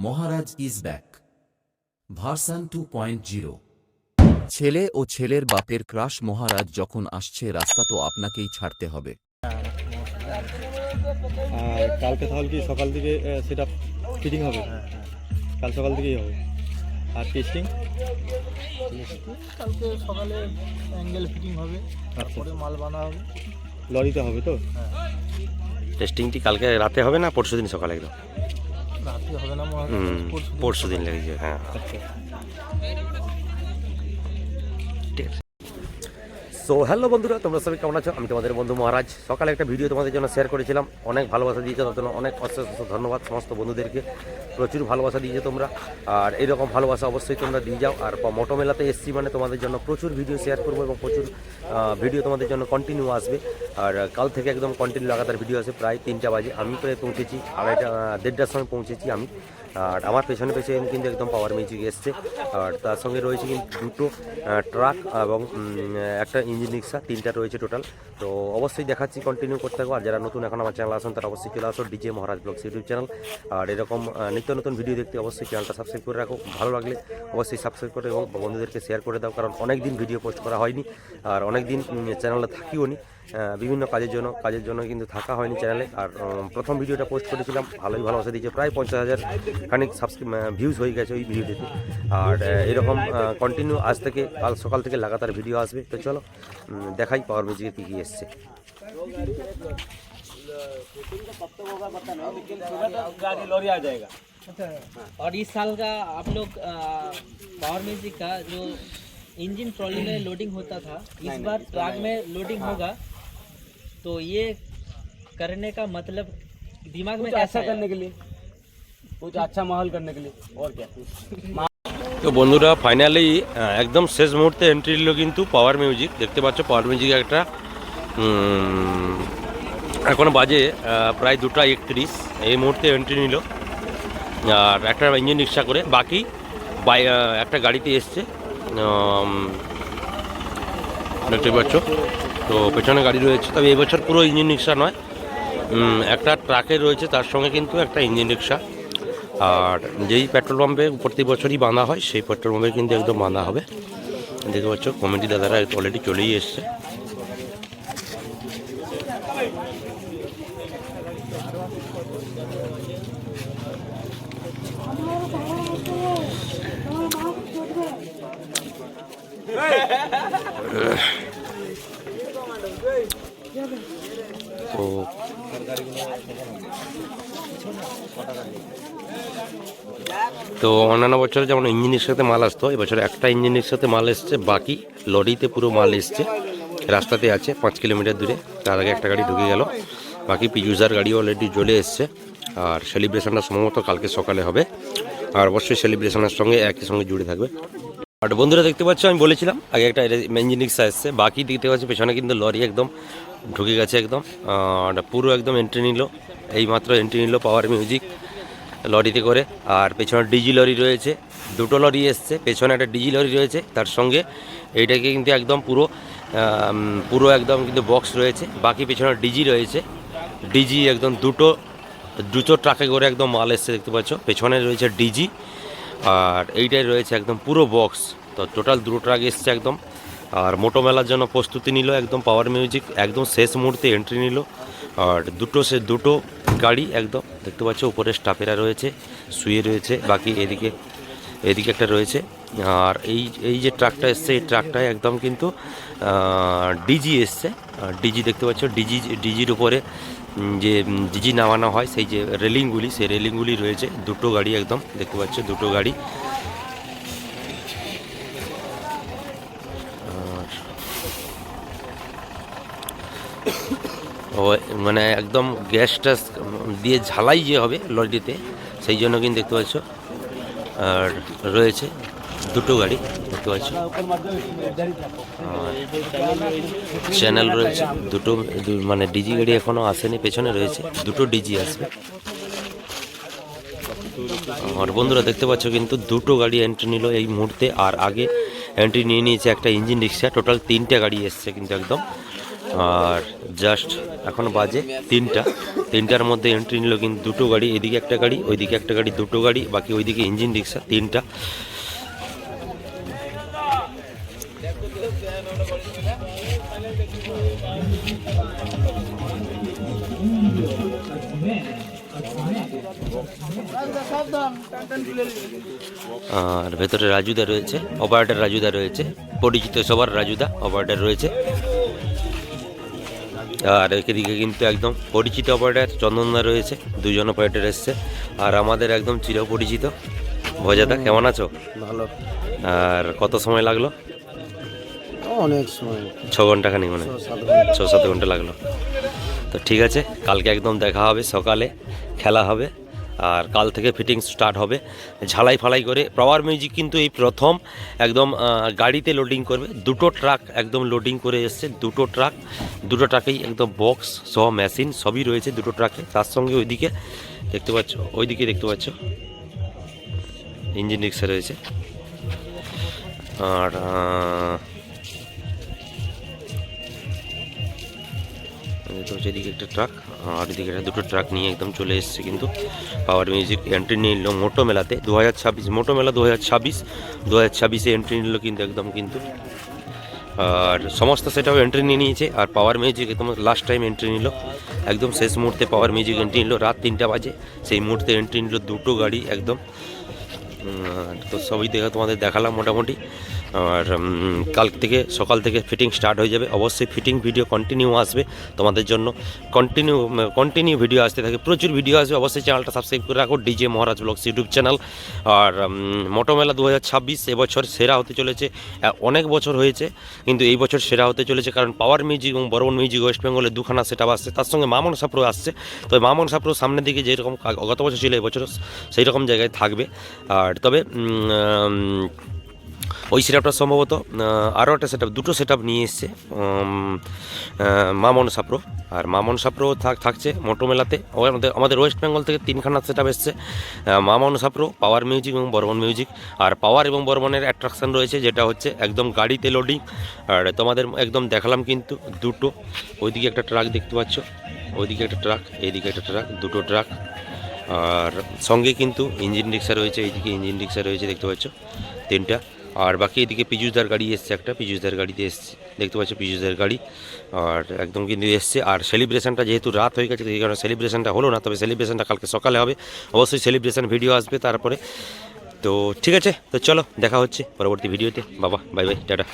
Maharaj is back version 2.0। ছেলে ও ছেলের বাপের ক্রাশ মহারাজ যখন আসছে, রাস্তা তো আপনাকেই ছাড়তে হবে। আর কালকে তাহলে কি সকাল থেকে সেটা ফিটিং হবে? কাল সকাল থেকেই হবে। আর টেস্টিং কালকে সকালে অ্যাঙ্গেল ফিটিং হবে, তারপরে মাল বানা হবে। লরিতে হবে তো? টেস্টিংটি কালকে রাতে হবে না পরশুদিন সকালে? একদম রাতে হবে না, পরশুদিন লেগেছে। হ্যাঁ, আচ্ছা। ঠিক আছে। সো হ্যালো বন্ধুরা, তোমরা সবাই কেমন আছো? আমি তোমাদের বন্ধু মহারাজ। সকালে একটা ভিডিও তোমাদের জন্য শেয়ার করেছিলাম, অনেক ভালোবাসা দিয়েছো, তার জন্য অনেক অশেষ ধন্যবাদ সমস্ত বন্ধুদেরকে। প্রচুর ভালোবাসা দিয়েছো তোমরা, আর এরকম ভালোবাসা অবশ্যই তোমরা দিয়ে যাও। আর মোটো মেলাতে এসছি মানে তোমাদের জন্য প্রচুর ভিডিও শেয়ার করবো এবং প্রচুর ভিডিও তোমাদের জন্য কন্টিনিউ আসবে। আর কাল থেকে একদম কন্টিনিউ লাগাতার ভিডিও আসে। প্রায় 3টা বাজে আমি প্রায় পৌঁছেছি, 1:30টার সময় পৌঁছেছি আমি। আর আমার পেছনে কিন্তু একদম পাওয়ার মিউজিক এসছে। আর তার সঙ্গে রয়েছে কিন্তু দুটো ট্রাক এবং একটা ইঞ্জিন রিক্সা, 3টা রয়েছে টোটাল। তো অবশ্যই দেখাচ্ছি, কন্টিনিউ করতে থাকবো। আর যারা নতুন এখন আমার চ্যানেল আসেন তারা অবশ্যই চলে আসো ডিজে মহারাজ ব্লগস ইউটিউব চ্যানেল। আর এরকম নিত্য নতুন ভিডিও দেখতে অবশ্যই চ্যানেলটা সাবস্ক্রাইব করে রাখো। ভালো লাগলে অবশ্যই সাবস্ক্রাইব করে এবং বন্ধুদেরকে শেয়ার করে দাও, কারণ অনেক দিন ভিডিও পোস্ট করা হয়নি আর অনেক দিন চ্যানেলে থাকিও নি, বিভিন্ন কাজের জন্য কিন্তু থাকা হয়নি চ্যানেলে। আর প্রথম ভিডিওটা পোস্ট করেছিলাম, ভালোই ভালোবাসা দিয়েছে, প্রায় 50,000 খানিক ভিউজ হয়ে গেছে ওই ভিডিওটিতে। আর এরকম কন্টিনিউ আজ থেকে কাল সকাল থেকে লাগাতার ভিডিও আসবে। তো চলো দেখাই পাওয়ার মিউজিকে কী কী এসছে। और इस साल का आप लोग पावर म्यूजिक का जो इंजन ट्रॉली में लोडिंग होता था, इस बार ट्रक में लोडिंग होगा। तो ये करने का मतलब दिमाग में कैसा करने के लिए, कुछ अच्छा माहौल करने के लिए, और क्या। তো বন্ধুরা ফাইনালি একদম শেষ মুহূর্তে এন্ট্রি নিল কিন্তু পাওয়ার মিউজিক। দেখতে পাচ্ছ পাওয়ার মিউজিক একটা এখন বাজে প্রায় 2:31 এই মুহূর্তে এন্ট্রি নিল। আর একটা ইঞ্জিন রিক্সা করে, বাকি একটা গাড়িতে এসছে দেখতে পাচ্ছ। তো পেছনে গাড়ি রয়েছে, তবে এবছর পুরো ইঞ্জিন রিক্সা নয়, একটা ট্রাকে রয়েছে, তার সঙ্গে কিন্তু একটা ইঞ্জিন রিক্সা। আর যেই পেট্রোল পাম্পে প্রতি বছরই বাঁধা হয় সেই পেট্রোল পাম্পে কিন্তু একদম বাঁধা হবে। দেখতে পাচ্ছ কমিটি দাদারা অলরেডি চলেই এসছে। তো অন্যান্য বছরে যেমন ইঞ্জিনের সাথে মাল আসতো, এবছর একটা ইঞ্জিনের সাথে মাল এসছে, বাকি লরিতে পুরো মাল এসছে। রাস্তাতে আছে 5 কিলোমিটার দূরে, তার আগে একটা গাড়ি ঢুকে গেল। বাকি পিজুজার গাড়িও অলরেডি চলে এসছে। আর সেলিব্রেশনটা সম্ভবত কালকে সকালে হবে, আর অবশ্যই সেলিব্রেশনের সঙ্গে একই সঙ্গে জুড়ে থাকবে। আর বন্ধুরা দেখতে পাচ্ছ, আমি বলেছিলাম আগে একটা ইঞ্জিন রিক্সা এসছে, বাকি দেখতে পাচ্ছি পেছনে কিন্তু লরি একদম ঢুকে গেছে একদম। পুরো একদম এন্ট্রি নিল, এইমাত্র এন্ট্রি নিল পাওয়ার মিউজিক লরিতে করে। আর পেছনে ডিজি লরি রয়েছে, দুটো লরি এসছে, পেছনে একটা ডিজি লরি রয়েছে, তার সঙ্গে এইটাকে কিন্তু একদম পুরো একদম কিন্তু বক্স রয়েছে। বাকি পেছনে ডিজি রয়েছে, ডিজি একদম দুটো ট্রাকে করে একদম মাল এসছে দেখতে পাচ্ছ। পেছনে রয়েছে ডিজি আর এইটাই রয়েছে একদম পুরো বক্স। তো টোটাল 2 ট্রাক এসছে একদম। আর মোটো মেলার জন্য প্রস্তুতি নিল একদম পাওয়ার মিউজিক, একদম শেষ মুহূর্তে এন্ট্রি নিল। আর দুটো গাড়ি একদম দেখতে পাচ্ছ, উপরে স্টাফেরা রয়েছে, শুয়ে রয়েছে, বাকি এদিকে একটা রয়েছে। আর এই যে ট্রাকটা এসছে, এই ট্রাকটায় একদম কিন্তু ডিজি এসছে। আর ডিজি দেখতে পাচ্ছ, ডিজির উপরে যে ডিজি নামানো হয় সেই যে রেলিংগুলি, সেই রেলিংগুলি রয়েছে। দুটো গাড়ি একদম দেখতে পাচ্ছ, দুটো গাড়ি। মানে একদম গ্যাসটা দিয়ে ঝালাই যে হবে লরিতে, সেই জন্য কিন্তু দেখতে পাচ্ছ। আর রয়েছে দুটো গাড়ি দেখতে পাচ্ছ, আর চ্যানেল রয়েছে দুটো, মানে ডিজি গাড়ি এখনও আসেনি, পেছনে রয়েছে দুটো ডিজি আসবে। আর বন্ধুরা দেখতে পাচ্ছ কিন্তু দুটো গাড়ি এন্ট্রি নিল এই মুহূর্তে। আর আগে এন্ট্রি নিয়ে নিয়েছে একটা ইঞ্জিন রিক্সা। টোটাল 3টে গাড়ি এসছে কিন্তু একদম। আর জাস্ট এখন বাজে 3টার মধ্যে এন্ট্রি নিল কিন্তু দুটো গাড়ি, এদিকে একটা গাড়ি ওইদিকে একটা গাড়ি, দুটো গাড়ি, বাকি ওইদিকে ইঞ্জিন রিক্সা 3টা। আর ভেতরে রাজুদা রয়েছে, অপারেটর রাজুদা রয়েছে, পরিচিত সবার রাজুদা অপারেটর রয়েছে। আর এদিকে কিন্তু একদম পরিচিত অপারেটর চন্দনদা রয়েছে, দুজন অপারেটর এসছে। আর আমাদের একদম চিরপরিচিত ভজাদা, কেমন আছো? ভালো, আর কত সময় লাগলো? অনেক সময়, 6 ঘন্টা খানি, মানে 6-7 ঘন্টা লাগলো। তো ঠিক আছে, কালকে একদম দেখা হবে, সকালে খেলা হবে আর কাল থেকে ফিটিং স্টার্ট হবে। ঝালাই ফালাই করে পাওয়ার মিউজিক কিন্তু এই প্রথম একদম গাড়িতে লোডিং করবে। দুটো ট্রাক একদম লোডিং করে এসছে, দুটো ট্রাকেই একদম বক্স সহ মেশিন সবই রয়েছে দুটো ট্রাকে। তার সঙ্গে ওইদিকে দেখতে পাচ্ছ ইঞ্জিন রিক্সা রয়েছে। আর এদিকে একটা ট্রাক আর এদিকে দুটো ট্রাক নিয়ে একদম চলে এসছে কিন্তু পাওয়ার মিউজিক। এন্ট্রি নিয়ে নিল মোটো মেলাতে 2026, মোটো মেলা 2026 এন্ট্রি নিল কিন্তু একদম কিন্তু। আর সমস্ত সেটাও এন্ট্রি নিয়ে নিয়েছে। আর পাওয়ার মিউজিক একদম লাস্ট টাইম এন্ট্রি নিল, একদম শেষ মুহূর্তে পাওয়ার মিউজিক এন্ট্রি নিল রাত 3টা বাজে, সেই মুহূর্তে এন্ট্রি নিল দুটো গাড়ি একদম। তো সবই তোমাদের দেখালাম মোটামুটি। আর সকাল থেকে ফিটিং স্টার্ট হয়ে যাবে। অবশ্যই ফিটিং ভিডিও কন্টিনিউ আসবে তোমাদের জন্য, কন্টিনিউ ভিডিও আসতে থাকে, প্রচুর ভিডিও আসবে। অবশ্যই চ্যানেলটা সাবস্ক্রাইব করে রাখো, ডিজে মহারাজ ব্লগস ইউটিউব চ্যানেল। আর মোটো মেলা 2026 এবছর সেরা হতে চলেছে। অনেক বছর হয়েছে কিন্তু এই বছর সেরা হতে চলেছে, কারণ পাওয়ার মিউজিক এবং বর্মন মিউজিক ওয়েস্ট বেঙ্গলে দুখানা সেটআপ আসছে, তার সঙ্গে মামন সাপ্রো আসছে। তো মামন সাপ্রো সামনের দিকে যেরকম গত বছর ছিল এবছর সেই রকম জায়গায় থাকবে। আর তবে ওই সেটআপটা সম্ভবত আরও একটা সেটআপ, দুটো সেটআপ নিয়ে এসছে মামন সাপ্রো। আর মামন সাপ্রো থাকছে মোটো মেলাতে। আমাদের ওয়েস্ট বেঙ্গল থেকে 3খানা সেটআপ এসছে, মামন সাপ্রো, পাওয়ার মিউজিক এবং বর্মন মিউজিক। আর পাওয়ার এবং বর্মনের অ্যাট্রাকশন রয়েছে যেটা হচ্ছে একদম গাড়িতে লোডিং। আর তোমাদের একদম দেখালাম কিন্তু দুটো, ওইদিকে একটা ট্রাক দেখতে পাচ্ছ, ওইদিকে একটা ট্রাক, এইদিকে একটা ট্রাক, দুটো ট্রাক। আর সঙ্গে কিন্তু ইঞ্জিন রিক্সা রয়েছে, এইদিকে ইঞ্জিন রিক্সা রয়েছে দেখতে পাচ্ছ 3টা। আর বাকি এদিকে পীযুষদার গাড়ি এসছে, একটা পীযুষদার গাড়িতে এসছে দেখতে পাচ্ছ, পীযুষদার গাড়ি। আর একদম কিন্তু এসছে। আর সেলিব্রেশনটা যেহেতু রাত হয়ে গেছে এই কারণে সেলিব্রেশনটা হলো না, তবে সেলিব্রেশনটা কালকে সকালে হবে। অবশ্যই সেলিব্রেশন ভিডিও আসবে তারপরে। তো ঠিক আছে, তো চলো দেখা হচ্ছে পরবর্তী ভিডিওতে। বাবা, বাই বাই, টাটা।